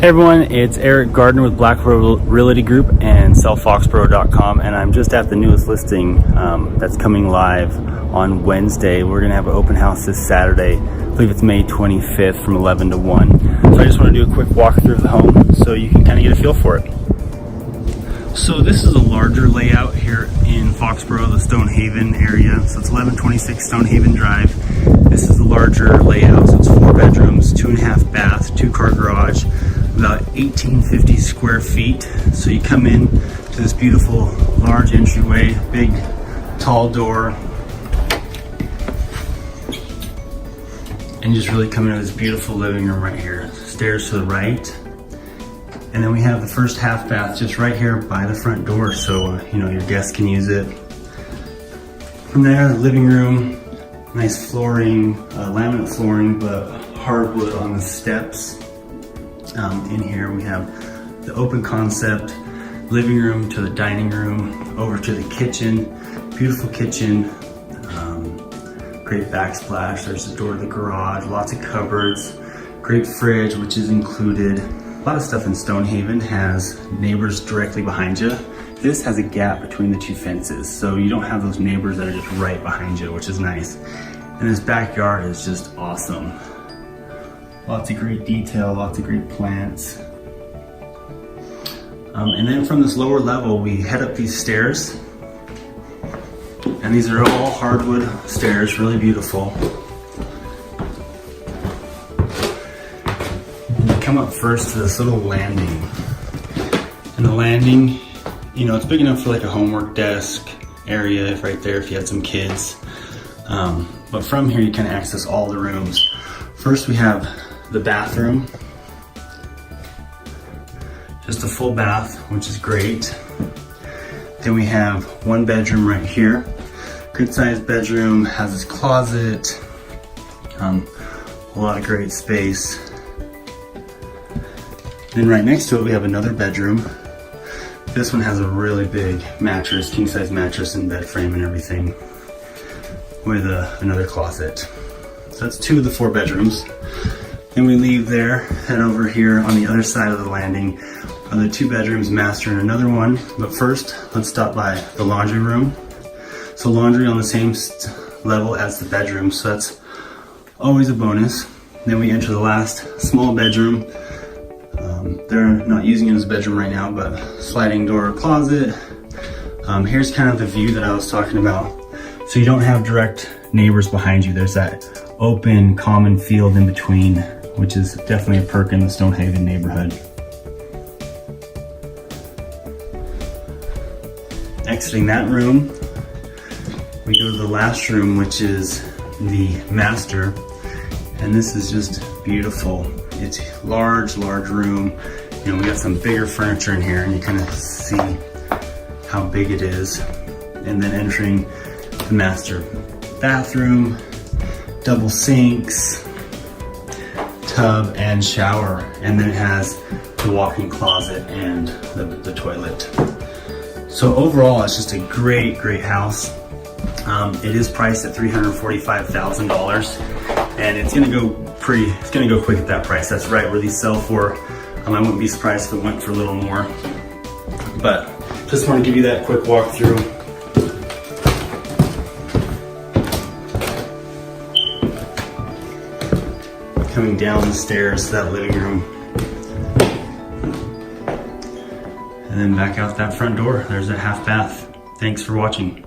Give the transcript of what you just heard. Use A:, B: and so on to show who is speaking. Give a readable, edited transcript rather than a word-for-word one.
A: Hey everyone, it's Eric Gardiner with Blackwell Realty Group and sellfoxboro.com, and I'm just at the newest listing that's coming live on Wednesday. We're gonna have an open house this Saturday. I believe it's May 25th from 11 to 1. So I just want to do a quick walkthrough of the home so you can kind of get a feel for it. So this is a larger layout here in Foxboro, the Stonehaven area. So it's 1126 Stonehaven Drive. This is the larger layout, so it's 4 bedrooms, 2.5 baths, 2-car garage, about 1850 square feet. So you come in to this beautiful large entryway, big tall door, and just really come into this beautiful living room right here. Stairs to the right. And then we have the first half bath just right here by the front door, so you know, your guests can use it. From there, the living room, nice flooring, laminate flooring, but hardwood on the steps. In here we have the open concept living room to the dining room, over to the kitchen, beautiful kitchen, great backsplash. There's the door to the garage, lots of cupboards, great fridge, which is included. A lot of stuff in Stonehaven has neighbors directly behind you. This has a gap between the 2 fences, so you don't have those neighbors that are just right behind you, which is nice. And this backyard is just awesome. Lots of great detail, lots of great plants. And then from this lower level, we head up these stairs. And these are all hardwood stairs, really beautiful. Come up first to this little landing. And the landing, you know, it's big enough for like a homework desk area right there if you had some kids. But from here you can access all the rooms. First we have the bathroom. Just a full bath, which is great. Then we have 1 bedroom right here. Good sized bedroom, has its closet, a lot of great space. Then right next to it, we have another bedroom. This one has a really big mattress, king size mattress and bed frame and everything, with another closet. So that's 2 of the 4 bedrooms. Then we leave there, head over here on the other side of the landing are the 2 bedrooms, master and another one. But first, let's stop by the laundry room. So laundry on the same level as the bedroom, so that's always a bonus. Then we enter the last small bedroom. They're not using it as a bedroom right now, but sliding door closet. Here's kind of the view that I was talking about. So you don't have direct neighbors behind you. There's that open common field in between, which is definitely a perk in the Stonehaven neighborhood. Exiting that room, we go to the last room, which is the master. And this is just beautiful. It's a large room. You know, we got some bigger furniture in here and you kind of see how big it is. And then entering the master bathroom, double sinks, tub and shower. And then it has the walk-in closet and the toilet. So overall, it's just a great house. It is priced at $345,000, and it's gonna go quick at that price. That's right where these sell for. I wouldn't be surprised if it went for a little more. But just want to give you that quick walkthrough. Coming down the stairs to that living room. And then back out that front door. There's a half bath. Thanks for watching.